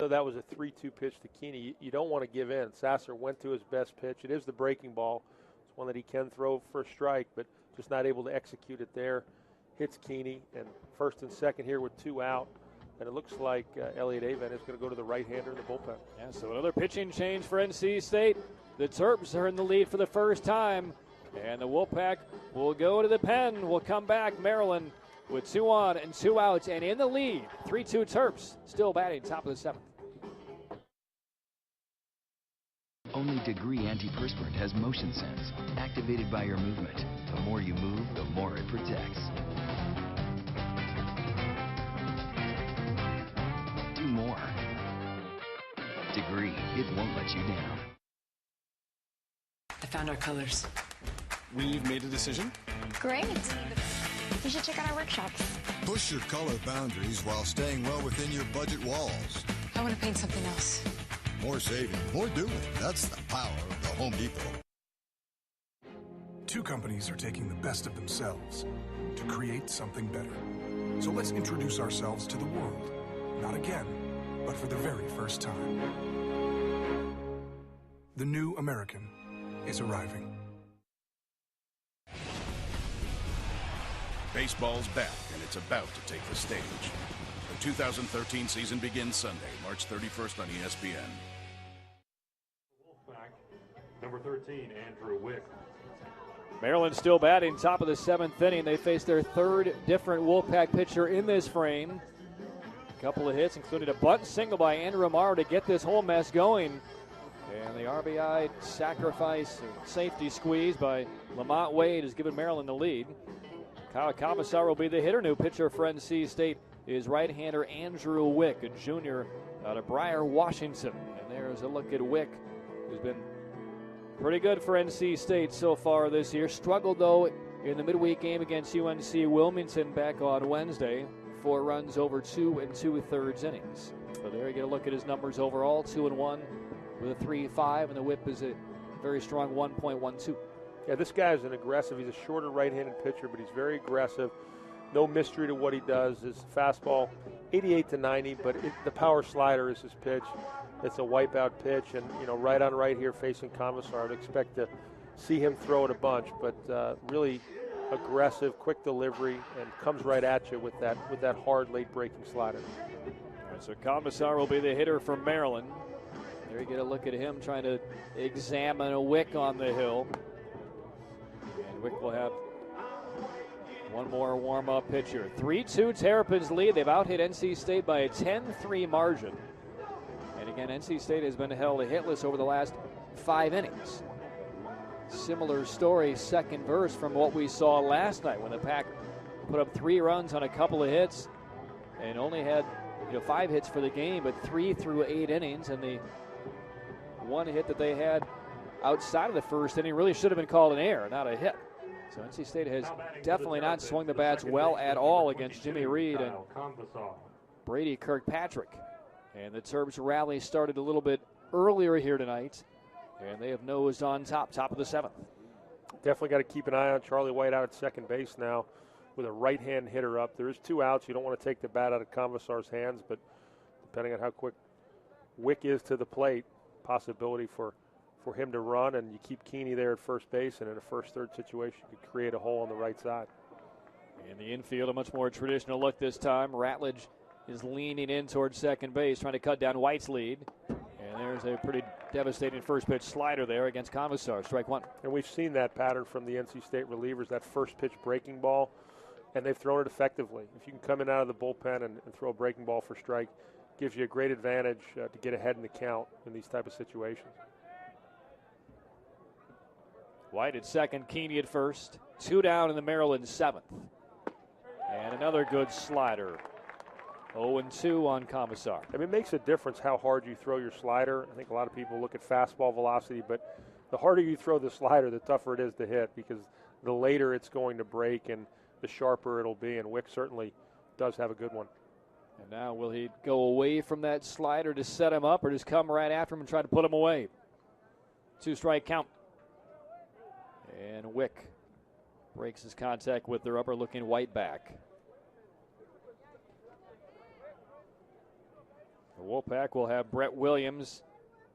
though that was a 3-2 pitch to Keeney, you don't want to give in. Sasser went to his best pitch. It is the breaking ball. It's one that he can throw for a strike, but just not able to execute it there. Hits Keeney, and first and second here with 2 out. And it looks like Elliot Avent is going to go to the right-hander in the bullpen. Yeah, so another pitching change for NC State. The Terps are in the lead for the first time, and the Wolfpack will go to the pen. Will come back, Maryland, with 2 on and 2 outs, and in the lead. 3-2 Terps, still batting top of the 7th. Only Degree Antiperspirant has motion sense, activated by your movement. The more you move, the more it protects. Do more. Degree, it won't let you down. I found our colors. We've made a decision. Great. You should check out our workshops. Push your color boundaries while staying well within your budget walls. I want to paint something else. More saving, more doing. That's the power of the Home Depot. 2 companies are taking the best of themselves to create something better. So let's introduce ourselves to the world. Not again, but for the very first time. The new American is arriving. Baseball's back, and it's about to take the stage. The 2013 season begins Sunday, March 31st on ESPN. Wolfpack, number 13, Andrew Wick. Maryland still batting top of the 7th inning. They face their 3rd different Wolfpack pitcher in this frame. A couple of hits, including a bunt single by Andrew Amaro to get this whole mess going. And the RBI sacrifice, safety squeeze by Lamont Wade has given Maryland the lead. Kyle Commissar will be the hitter. New pitcher for NC State is right-hander Andrew Wick, a junior out of Briar, Washington. And there's a look at Wick, who's been pretty good for NC State so far this year. Struggled, though, in the midweek game against UNC Wilmington back on Wednesday. 4 runs over 2 2/3 innings. But there you get a look at his numbers overall, 2-1 with a 3.5, and the whip is a very strong 1.12. Yeah, this guy is an aggressive. He's a shorter right-handed pitcher, but he's very aggressive. No mystery to what he does. His fastball, 88 to 90, but the power slider is his pitch. It's a wipeout pitch, and right on right here facing Commissar. I'd expect to see him throw it a bunch, but really aggressive, quick delivery, and comes right at you with that hard late breaking slider. All right, so Commissar will be the hitter for Maryland. There you get a look at him trying to examine a Wick on the hill. And Wick will have one more warm-up pitcher. 3-2 Terrapins lead. They've out-hit NC State by a 10-3 margin. And again, NC State has been held hitless over the last 5 innings. Similar story, second verse from what we saw last night when the Pack put up 3 runs on a couple of hits and only had 5 hits for the game, but 3 through 8 innings. And the one hit that they had outside of the first inning really should have been called an error, not a hit. So NC State has definitely not swung the bats well at all against Jimmy Reed and Brady Kirkpatrick. And the Terps rally started a little bit earlier here tonight, and they have nosed on top of the 7th. Definitely got to keep an eye on Charlie White out at second base now with a right-hand hitter up. There is 2 outs. You don't want to take the bat out of Commissar's hands, but depending on how quick Wick is to the plate, possibility for him to run, and you keep Keeney there at first base, and in a first-third situation, you could create a hole on the right side. In the infield, a much more traditional look this time. Ratledge is leaning in towards second base, trying to cut down White's lead. And there's a pretty devastating first pitch slider there against Commissar, strike 1. And we've seen that pattern from the NC State relievers, that first pitch breaking ball, and they've thrown it effectively. If you can come in out of the bullpen and throw a breaking ball for strike, gives you a great advantage to get ahead in the count in these type of situations. White at second, Keeney at first. 2 down in the Maryland 7th. And another good slider. 0-2 on Commissar. I mean, it makes a difference how hard you throw your slider. I think a lot of people look at fastball velocity, but the harder you throw the slider, the tougher it is to hit, because the later it's going to break and the sharper it'll be, and Wick certainly does have a good one. And now will he go away from that slider to set him up, or just come right after him and try to put him away? 2-strike count. And Wick breaks his contact with their upper-looking White back. Wolfpack will have Brett Williams,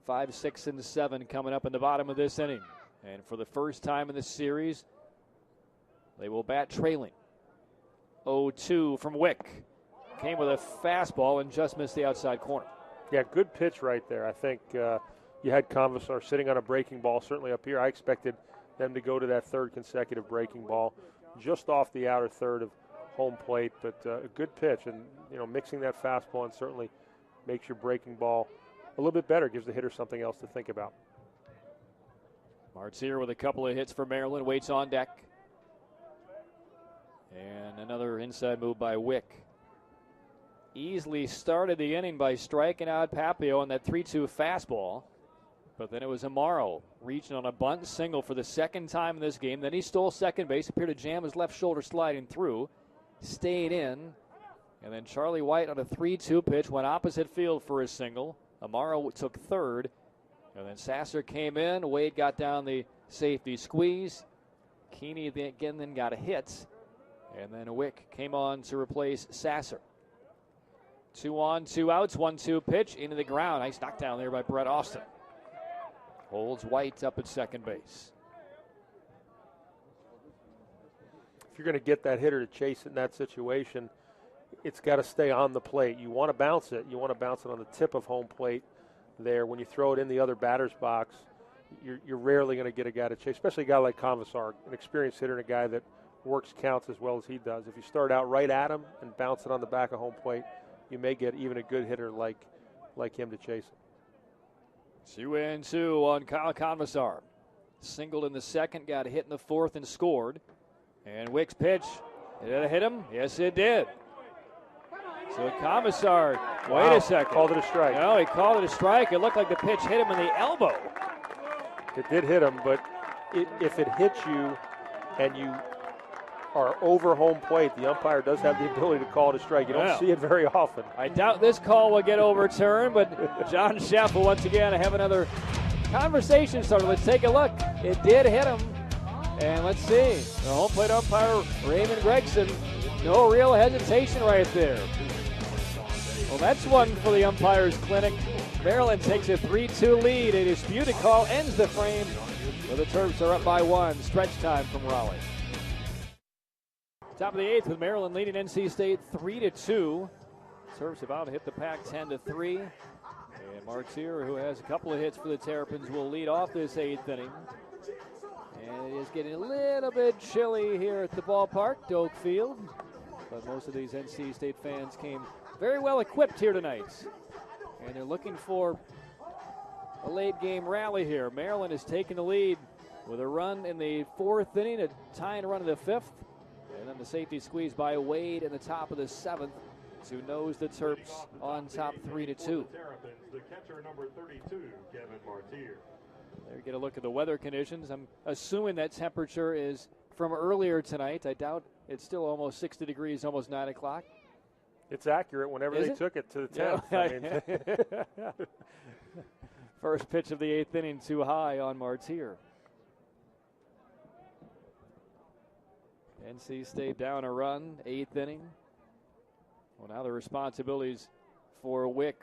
5, 6, and 7 coming up in the bottom of this inning. And for the first time in the series, they will bat trailing. 0-2 from Wick. Came with a fastball and just missed the outside corner. Yeah, good pitch right there. I think you had Conversar sitting on a breaking ball, certainly up here. I expected them to go to that third consecutive breaking ball just off the outer third of home plate, but a good pitch. And, mixing that fastball and certainly makes your breaking ball a little bit better, gives the hitter something else to think about. Martier with a couple of hits for Maryland, waits on deck. And another inside move by Wick. Easily started the inning by striking out Papio on that 3-2 fastball. But then it was Amaro reaching on a bunt single for the second time in this game. Then he stole second base, appeared to jam his left shoulder sliding through, stayed in. And then Charlie White on a 3-2 pitch went opposite field for his single. Amaro took third. And then Sasser came in. Wade got down the safety squeeze. Keeney again then got a hit. And then Wick came on to replace Sasser. 2 on, 2 outs, 1-2 pitch into the ground. Nice knockdown there by Brett Austin. Holds White up at second base. If you're going to get that hitter to chase it in that situation, it's got to stay on the plate. You want to bounce it. You want to bounce it on the tip of home plate there. When you throw it in the other batter's box, you're rarely going to get a guy to chase, especially a guy like Conversar, an experienced hitter and a guy that works counts as well as he does. If you start out right at him and bounce it on the back of home plate, you may get even a good hitter like him to chase it. 2-2 on Kyle Conversar. Singled in the second, got a hit in the fourth and scored. And Wick's pitch, did it hit him? Yes, it did. So Conversar, wait a second. Called it a strike. No, he called it a strike. It looked like the pitch hit him in the elbow. It did hit him, but if it hits you and you are over home plate, the umpire does have the ability to call it a strike. You don't see it very often. I doubt this call will get overturned, but John Sheff will once again have another conversation started. Let's take a look. It did hit him. And let's see. The home plate umpire, Raymond Gregson, no real hesitation right there. Well, that's one for the umpires clinic. Maryland takes a 3-2 lead. A disputed call ends the frame, but the Terps are up by 1. Stretch time from Raleigh. Top of the 8th with Maryland leading NC State 3-2. Terps about to hit the pack 10-3. And Martier, who has a couple of hits for the Terrapins, will lead off this 8th inning. And it is getting a little bit chilly here at the ballpark, Doak Field. But most of these NC State fans came very well equipped here tonight. And they're looking for a late game rally here. Maryland has taken the lead with a run in the 4th inning, a tying run in the 5th. And then the safety squeeze by Wade in the top of the 7th to nose the Terps on top 3-2. The catcher number 32, Kevin Martier. There you get a look at the weather conditions. I'm assuming that temperature is from earlier tonight. I doubt it's still almost 60 degrees, almost 9 o'clock. It's accurate whenever Is they it? took it to the 10th. Yeah. First pitch of the 8th inning too high on Martier. NC State down a run, 8th inning. Well, now the responsibilities for Wick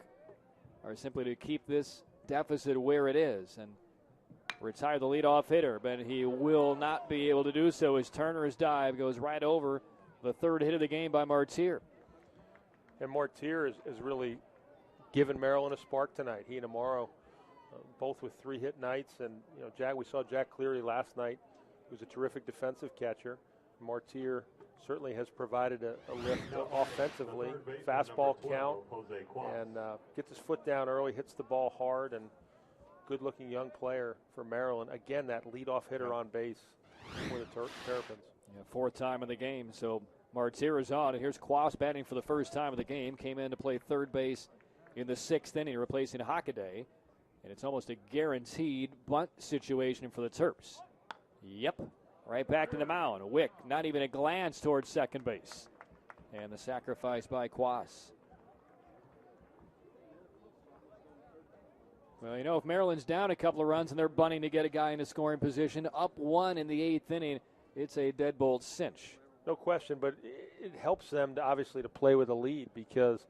are simply to keep this deficit where it is and retire the leadoff hitter, but he will not be able to do so as Turner's dive goes right over the 3rd hit of the game by Martier. And Martier has really given Maryland a spark tonight. He and Amaro, both with 3-hit nights. And, we saw Jack Cleary last night, who's a terrific defensive catcher. Martier certainly has provided a lift offensively. Fastball count, and gets his foot down early, hits the ball hard, and good-looking young player for Maryland. Again, that leadoff hitter on base for the Terrapins. Yeah, 4th time in the game, so Martier is on, and here's Quas batting for the first time of the game. Came in to play third base in the 6th inning, replacing Hockaday, and it's almost a guaranteed bunt situation for the Terps. Yep. Right back to the mound. Wick, not even a glance towards second base. And the sacrifice by Quas. Well, if Maryland's down a couple of runs and they're bunting to get a guy in a scoring position, up 1 in the 8th inning, it's a deadbolt cinch. No question, but it helps them to obviously to play with a lead because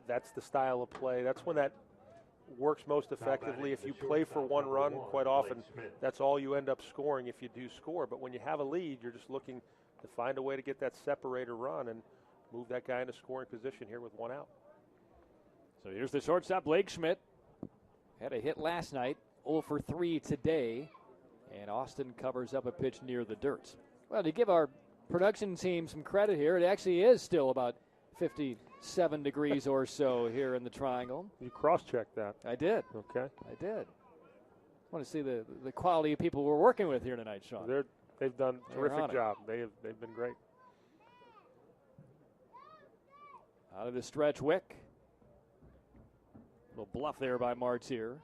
That's the style of play. That's when that works most effectively. If you play for one run, quite often that's all you end up scoring if you do score. But when you have a lead, you're just looking to find a way to get that separator run and move that guy into scoring position here with one out. So here's the shortstop, Blake Schmidt. Had a hit last night, 0 for 3 today, and Austin covers up a pitch near the dirt. Well, to give our production team some credit here, it actually is still about 57 degrees or so here in the Triangle. You cross-checked that. I did. Okay. I did. I want to see the quality of people we're working with here tonight, Sean. They've done a terrific job. They've been great. Out of the stretch, Wick. Little bluff there by Martyr.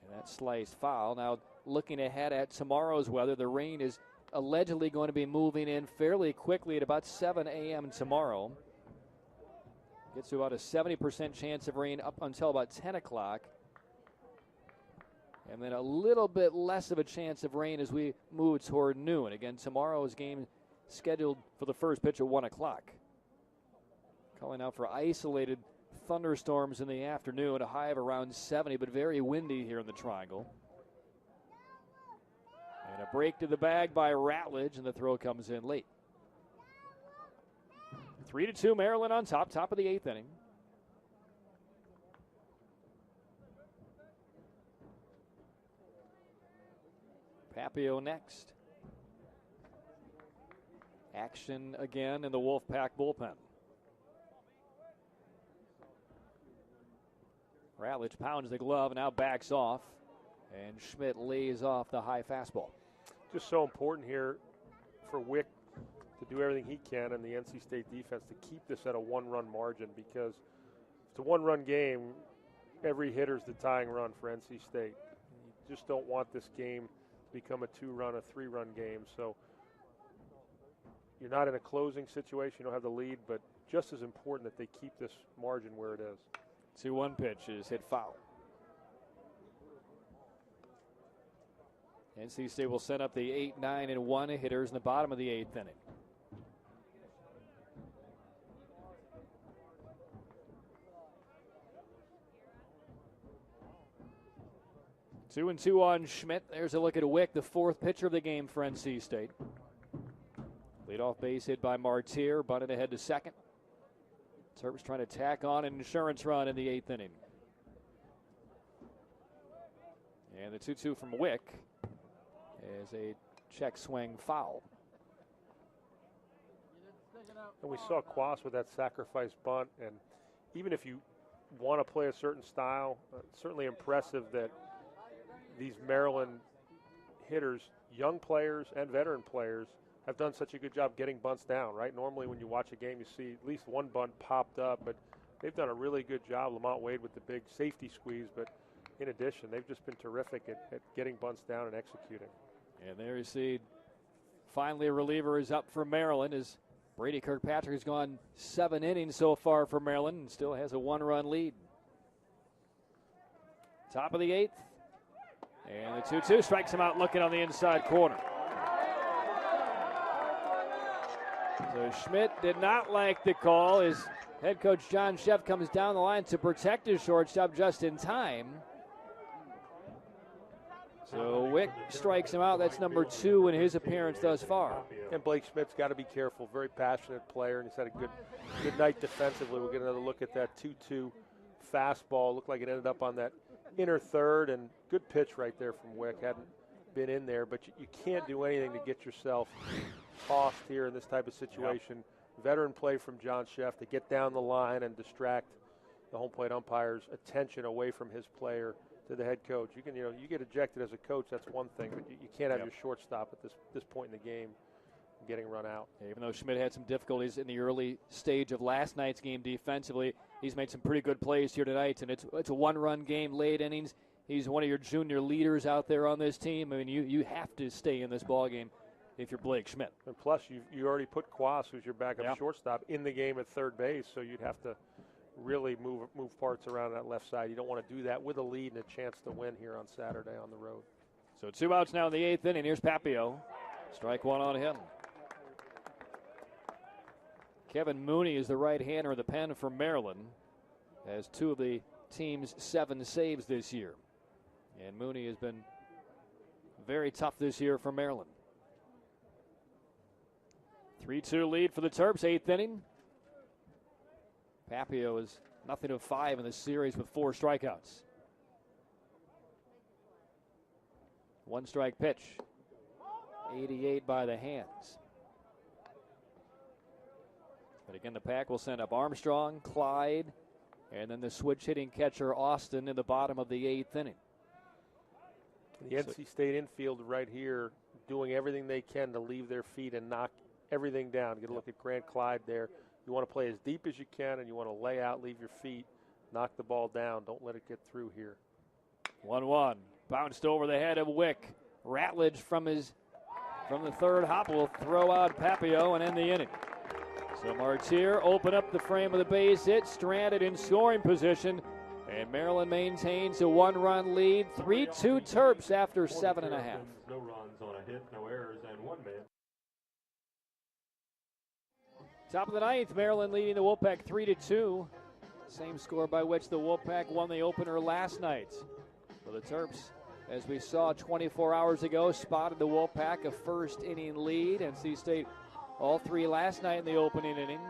And that sliced foul. Now looking ahead at tomorrow's weather, the rain is allegedly going to be moving in fairly quickly at about 7 a.m. tomorrow. Gets to about a 70% chance of rain up until about 10 o'clock. And then a little bit less of a chance of rain as we move toward noon. Again, tomorrow's game scheduled for the first pitch at 1 o'clock. Calling out for isolated thunderstorms in the afternoon, a high of around 70, but very windy here in the Triangle. And a break to the bag by Ratledge, and the throw comes in late. 3-2 Maryland on top of the 8th inning. Papio next. Action again in the Wolfpack bullpen. Ratledge pounds the glove and now backs off, and Schmidt lays off the high fastball. Just so important here for Wick to do everything he can and the NC State defense to keep this at a one-run margin, because it's a one-run game. Every hitter's the tying run for NC State. You just don't want this game to become a two-run, a three-run game. So you're not in a closing situation. You don't have the lead, but just as important that they keep this margin where it is. 2-1 pitch is hit foul. NC State will set up the 8, 9, and 1 hitters in the bottom of the 8th inning. Two and 2 on Schmidt. There's a look at Wick, the 4th pitcher of the game for NC State. Leadoff base hit by Martyr, bunted ahead to second. Terps trying to tack on an insurance run in the 8th inning. And the 2-2 from Wick is a check swing foul. And we saw Quas with that sacrifice bunt, and even if you want to play a certain style, it's certainly impressive that these Maryland hitters, young players and veteran players, have done such a good job getting bunts down, right? Normally when you watch a game, you see at least one bunt popped up, but they've done a really good job. Lamont Wade with the big safety squeeze, but in addition, they've just been terrific at getting bunts down and executing. And there you see, finally a reliever is up for Maryland as Brady Kirkpatrick has gone 7 innings so far for Maryland and still has a 1-run lead. Top of the 8th. And the 2-2 strikes him out looking on the inside corner. So Schmidt did not like the call as head coach John Sheff comes down the line to protect his shortstop just in time. So Wick strikes him out. That's number 2 in his appearance thus far. And Blake Schmidt's got to be careful. Very passionate player, and he's had a good night defensively. We'll get another look at that 2-2 fastball. Looked like it ended up on that inner third, and good pitch right there from Wick. Hadn't been in there, but you can't do anything to get yourself tossed here in this type of situation. Yep. Veteran play from John Sheff to get down the line and distract the home plate umpire's attention away from his player to the head coach. You can, you get ejected as a coach, that's one thing, but you can't have your shortstop at this point in the game getting run out. Even though Schmidt had some difficulties in the early stage of last night's game defensively, he's made some pretty good plays here tonight, and it's a 1-run game, late innings. He's one of your junior leaders out there on this team. I mean, you have to stay in this ball game if you're Blake Schmidt. And plus, you already put Quas, who's your backup shortstop, in the game at third base, so you'd have to really move parts around that left side. You don't want to do that with a lead and a chance to win here on Saturday on the road. So 2 outs now in the 8th inning. Here's Papio. Strike 1 on him. Kevin Mooney is the right-hander of the pen for Maryland. has 2 of the team's 7 saves this year. And Mooney has been very tough this year for Maryland. 3-2 lead for the Terps, 8th inning. Papio is nothing of 5 in the series with 4 strikeouts. 1 strike pitch. 88 by the hands. But again, the Pack will send up Armstrong, Clyde, and then the switch hitting catcher Austin in the bottom of the 8th inning. The NC State infield right here doing everything they can to leave their feet and knock everything down. Get a look at Grant Clyde there. You want to play as deep as you can, and you want to lay out, leave your feet, knock the ball down. Don't let it get through here. 1-1. Bounced over the head of Wick. Ratledge from the third hop will throw out Papio and end the inning. So Martyr open up the frame of the base hit, stranded in scoring position, and Maryland maintains a 1-run lead. 3-2 Terps after 7.5. No runs on a hit, no errors, and 1 man. Top of the 9th, Maryland leading the Wolfpack 3-2. Same score by which the Wolfpack won the opener last night. For the Terps, as we saw 24 hours ago, spotted the Wolfpack a first inning lead. NC State all 3 last night in the opening inning,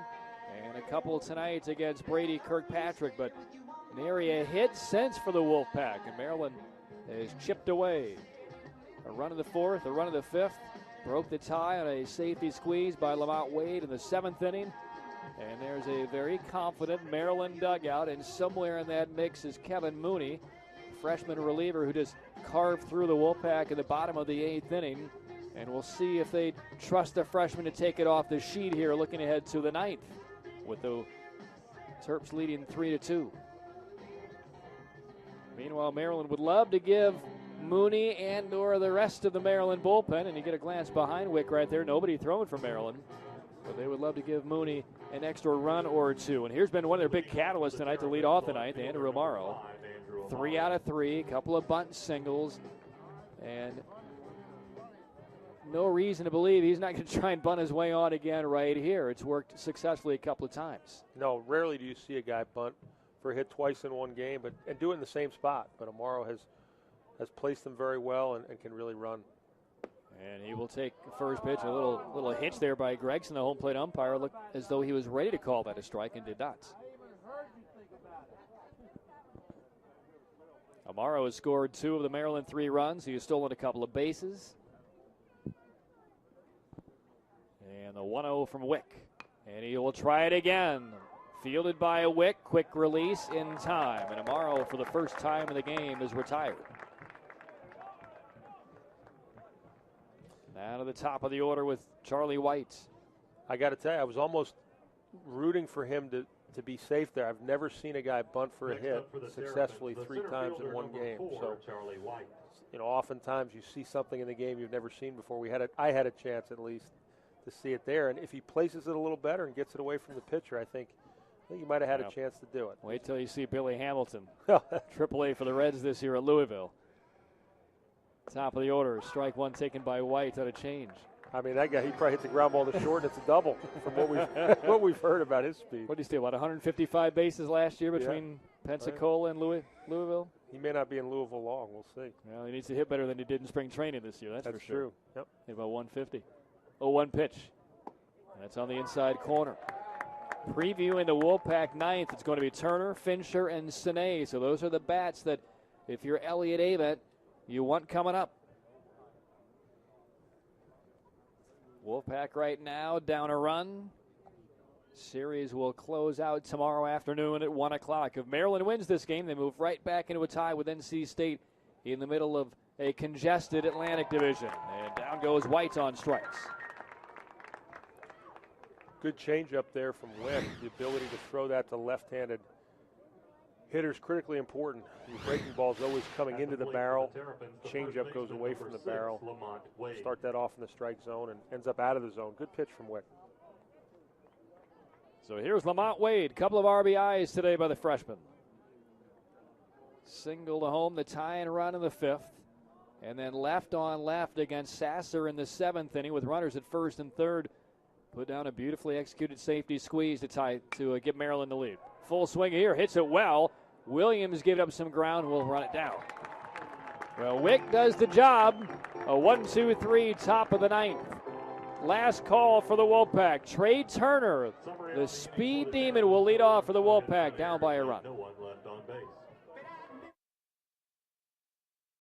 and a couple tonight against Brady Kirkpatrick. But an area hit since for the Wolfpack, and Maryland has chipped away. A run in the 4th, a run in the 5th. Broke the tie on a safety squeeze by Lamont Wade in the 7th inning. And there's a very confident Maryland dugout, and somewhere in that mix is Kevin Mooney, freshman reliever who just carved through the Wolfpack in the bottom of the 8th inning. And we'll see if they trust the freshman to take it off the sheet here, looking ahead to the 9th, with the Terps leading 3-2. Meanwhile, Maryland would love to give Mooney and or the rest of the Maryland bullpen, and you get a glance behind Wick right there. Nobody throwing for Maryland, but they would love to give Mooney an extra run or 2. And here's been one of their big catalysts tonight to lead off the 9th, Andrew Amaro. 3 out of 3, a couple of bunt singles, and no reason to believe he's not going to try and bunt his way on again right here. It's worked successfully a couple of times. No, rarely do you see a guy bunt for a hit twice in one game, and do it in the same spot. But Amaro has placed them very well and can really run. And he will take first pitch. A little hitch there by Gregson, the home plate umpire. Looked as though he was ready to call that a strike and did not. Amaro has scored 2 of the Maryland 3 runs. He has stolen a couple of bases. And the 1-0 from Wick. And he will try it again. Fielded by a Wick. Quick release in time. And Amaro, for the first time in the game, is retired. Now to the top of the order with Charlie White. I got to tell you, I was almost rooting for him to be safe there. I've never seen a guy bunt for a hit successfully 3 times in one game. So, oftentimes you see something in the game you've never seen before. I had a chance at least to see it there, and if he places it a little better and gets it away from the pitcher, I think he might have had a chance to do it. Wait till you see Billy Hamilton, AAA for the Reds this year at Louisville. Top of the order, strike 1 taken by White on a change. I mean, that guy, he probably hit the ground ball to short, and it's a double from what we've heard about his speed. What did he steal, about 155 bases last year between Pensacola and Louisville? He may not be in Louisville long. We'll see. Well, he needs to hit better than he did in spring training this year, that's for sure. True. Yep. Hit about 150. 0-1 pitch. That's on the inside corner. Previewing the Wolfpack 9th, it's going to be Turner, Fincher, and Sine. So those are the bats that, if you're Elliott Avent, you want coming up. Wolfpack right now down a run. Series will close out tomorrow afternoon at 1 o'clock. If Maryland wins this game, they move right back into a tie with NC State in the middle of a congested Atlantic division. And down goes White on strikes. Good changeup there from Wick. The ability to throw that to left-handed hitters critically important. Your breaking ball's always coming into the barrel. Changeup goes away from the barrel. Start that off in the strike zone and ends up out of the zone. Good pitch from Wick. So here's Lamont Wade. Couple of RBIs today by the freshman. Single to home, the tying run in the 5th. And then left on left against Sasser in the 7th inning with runners at first and third. Put down a beautifully executed safety squeeze to give Maryland the lead. Full swing here, hits it well. Williams giving up some ground, will run it down. Well, Wick does the job. A 1-2-3, top of the ninth. Last call for the Wolfpack. Trey Turner, the speed demon, will lead off for the Wolfpack, down by a run.